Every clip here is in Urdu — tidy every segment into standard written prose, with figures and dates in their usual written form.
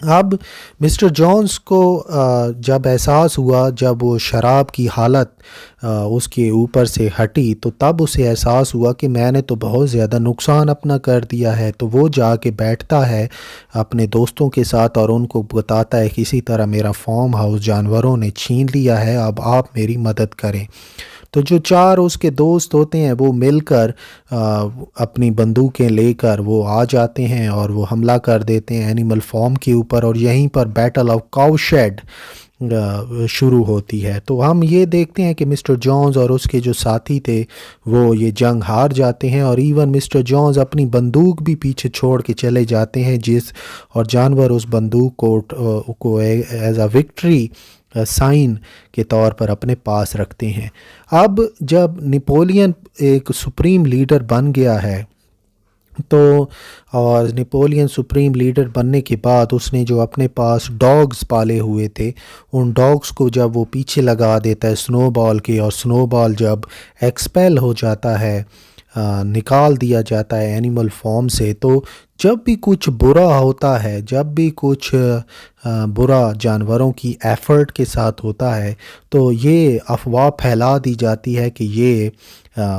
اب مسٹر جونز کو جب احساس ہوا، جب وہ شراب کی حالت اس کے اوپر سے ہٹی، تو تب اسے احساس ہوا کہ میں نے تو بہت زیادہ نقصان اپنا کر دیا ہے۔ تو وہ جا کے بیٹھتا ہے اپنے دوستوں کے ساتھ اور ان کو بتاتا ہے کہ اسی طرح میرا فارم ہاؤس جانوروں نے چھین لیا ہے، اب آپ میری مدد کریں۔ تو جو چار اس کے دوست ہوتے ہیں وہ مل کر اپنی بندوقیں لے کر وہ آ جاتے ہیں اور وہ حملہ کر دیتے ہیں اینیمل فارم کے اوپر، اور یہیں پر بیٹل آف کاؤ شیڈ شروع ہوتی ہے۔ تو ہم یہ دیکھتے ہیں کہ مسٹر جونز اور اس کے جو ساتھی تھے وہ یہ جنگ ہار جاتے ہیں، اور ایون مسٹر جونز اپنی بندوق بھی پیچھے چھوڑ کے چلے جاتے ہیں، اور جانور اس بندوق کو ایز اے وکٹری سائن کے طور پر اپنے پاس رکھتے ہیں۔ اب جب نپولین ایک سپریم لیڈر بن گیا ہے، تو اور نپولین سپریم لیڈر بننے کے بعد اس نے جو اپنے پاس ڈاگز پالے ہوئے تھے، ان ڈاگز کو جب وہ پیچھے لگا دیتا ہے سنو بال کے، اور سنو بال جب ایکسپیل ہو جاتا ہے، نکال دیا جاتا ہے اینیمل فارم سے، تو جب بھی کچھ برا ہوتا ہے، جب بھی کچھ برا جانوروں کی ایفرٹ کے ساتھ ہوتا ہے، تو یہ افواہ پھیلا دی جاتی ہے کہ یہ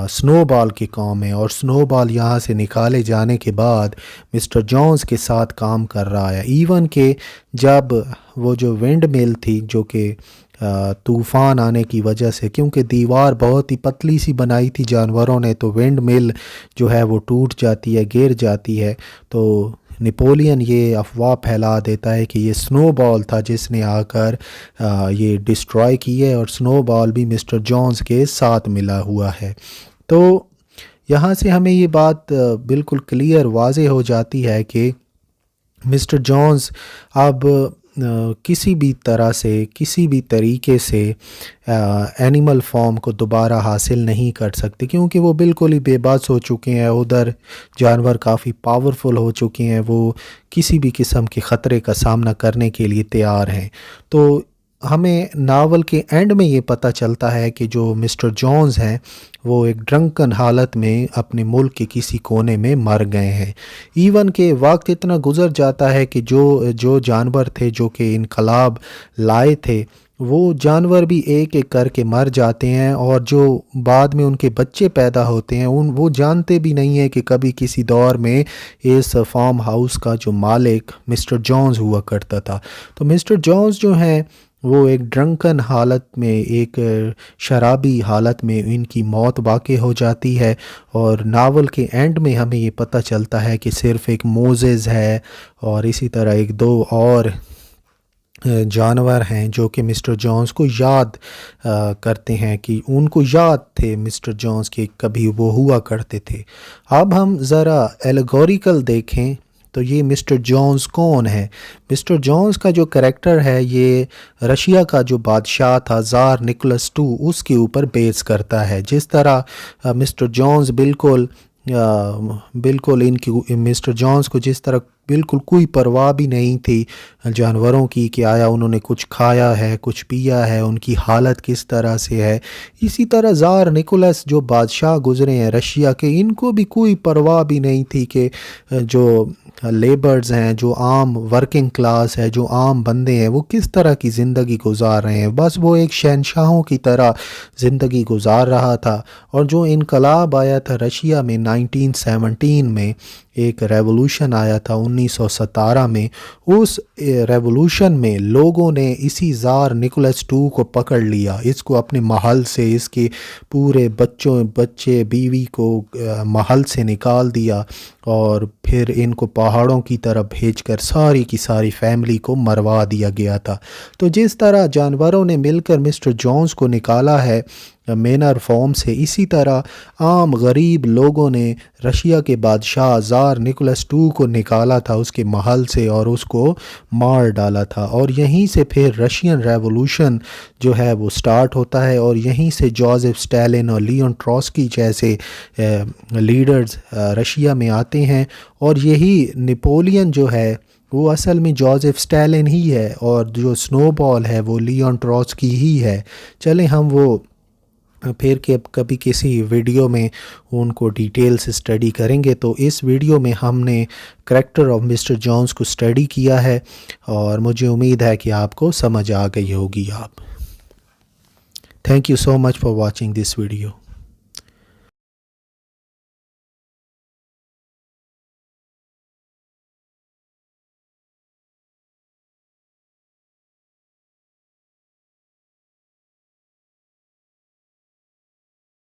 سنو بال کی کام ہے، اور سنو بال یہاں سے نکالے جانے کے بعد مسٹر جونز کے ساتھ کام کر رہا ہے۔ ایون کہ جب وہ جو ونڈ مل تھی، جو کہ طوفان آنے کی وجہ سے، کیونکہ دیوار بہت ہی پتلی سی بنائی تھی جانوروں نے، تو ونڈ مل جو ہے وہ ٹوٹ جاتی ہے، گر جاتی ہے، تو نپولین یہ افواہ پھیلا دیتا ہے کہ یہ سنو بال تھا جس نے آ کر یہ ڈسٹرائے کی ہے، اور سنو بال بھی مسٹر جونز کے ساتھ ملا ہوا ہے۔ تو یہاں سے ہمیں یہ بات بالکل کلیئر واضح ہو جاتی ہے کہ مسٹر جونز اب کسی بھی طرح سے، کسی بھی طریقے سے اینیمل فارم کو دوبارہ حاصل نہیں کر سکتے، کیونکہ وہ بالکل ہی بے بس ہو چکے ہیں۔ ادھر جانور کافی پاورفل ہو چکے ہیں، وہ کسی بھی قسم کے خطرے کا سامنا کرنے کے لیے تیار ہیں۔ تو ہمیں ناول کے اینڈ میں یہ پتہ چلتا ہے کہ جو مسٹر جونز ہیں وہ ایک ڈرنکن حالت میں اپنے ملک کے کسی کونے میں مر گئے ہیں۔ ایون کہ وقت اتنا گزر جاتا ہے کہ جو جانور تھے جو کہ انقلاب لائے تھے، وہ جانور بھی ایک ایک کر کے مر جاتے ہیں، اور جو بعد میں ان کے بچے پیدا ہوتے ہیں وہ جانتے بھی نہیں ہیں کہ کبھی کسی دور میں اس فارم ہاؤس کا جو مالک مسٹر جونز ہوا کرتا تھا۔ تو مسٹر جونز جو ہیں وہ ایک ڈرنکن حالت میں، ایک شرابی حالت میں ان کی موت واقع ہو جاتی ہے، اور ناول کے اینڈ میں ہمیں یہ پتہ چلتا ہے کہ صرف ایک موزز ہے، اور اسی طرح ایک دو اور جانور ہیں جو کہ مسٹر جونز کو یاد کرتے ہیں، کہ ان کو یاد تھے مسٹر جونز کے کبھی وہ ہوا کرتے تھے۔ اب ہم ذرا ایلیگوریکل دیکھیں تو یہ مسٹر جونز کون ہے؟ مسٹر جونز کا جو کریکٹر ہے یہ رشیا کا جو بادشاہ تھا زار نکولس II، اس کے اوپر بیس کرتا ہے۔ جس طرح مسٹر جونز بالکل ان کی مسٹر جونز کو جس طرح بالکل کوئی پرواہ بھی نہیں تھی جانوروں کی کہ آیا انہوں نے کچھ کھایا ہے، کچھ پیا ہے، ان کی حالت کس طرح سے ہے، اسی طرح زار نکولس جو بادشاہ گزرے ہیں رشیا کے، ان کو بھی کوئی پرواہ بھی نہیں تھی کہ جو لیبرز ہیں، جو عام ورکنگ کلاس ہے، جو عام بندے ہیں، وہ کس طرح کی زندگی گزار رہے ہیں۔ بس وہ ایک شہنشاہوں کی طرح زندگی گزار رہا تھا۔ اور جو انقلاب آیا تھا رشیا میں 1917 میں، ایک ریولوشن آیا تھا 1917 میں، اس ریولوشن میں لوگوں نے اسی زار نکولس II کو پکڑ لیا، اس کو اپنے محل سے، اس کے پورے بچے بیوی کو محل سے نکال دیا، اور پھر ان کو پہاڑوں کی طرف بھیج کر ساری کی ساری فیملی کو مروا دیا گیا تھا۔ تو جس طرح جانوروں نے مل کر مسٹر جونز کو نکالا ہے مینر فارم سے، اسی طرح عام غریب لوگوں نے رشیا کے بادشاہ زار نکولس II کو نکالا تھا اس کے محل سے، اور اس کو مار ڈالا تھا، اور یہیں سے پھر رشین ریولوشن جو ہے وہ سٹارٹ ہوتا ہے، اور یہیں سے جوزف اسٹالن اور لیون ٹروٹسکی جیسے لیڈرز رشیا میں آتے ہیں، اور یہی نپولین جو ہے وہ اصل میں جوزف اسٹالن ہی ہے، اور جو سنو بال ہے وہ لیون ٹروٹسکی ہی ہے۔ چلیں ہم وہ پھر کہ کبھی کسی ویڈیو میں ان کو ڈیٹیل سے اسٹڈی کریں گے. تو اس ویڈیو میں ہم نے کریکٹر آف مسٹر جونز کو اسٹڈی کیا ہے اور مجھے امید ہے کہ آپ کو سمجھ آ گئی ہوگی. آپ thank you so much for watching this video.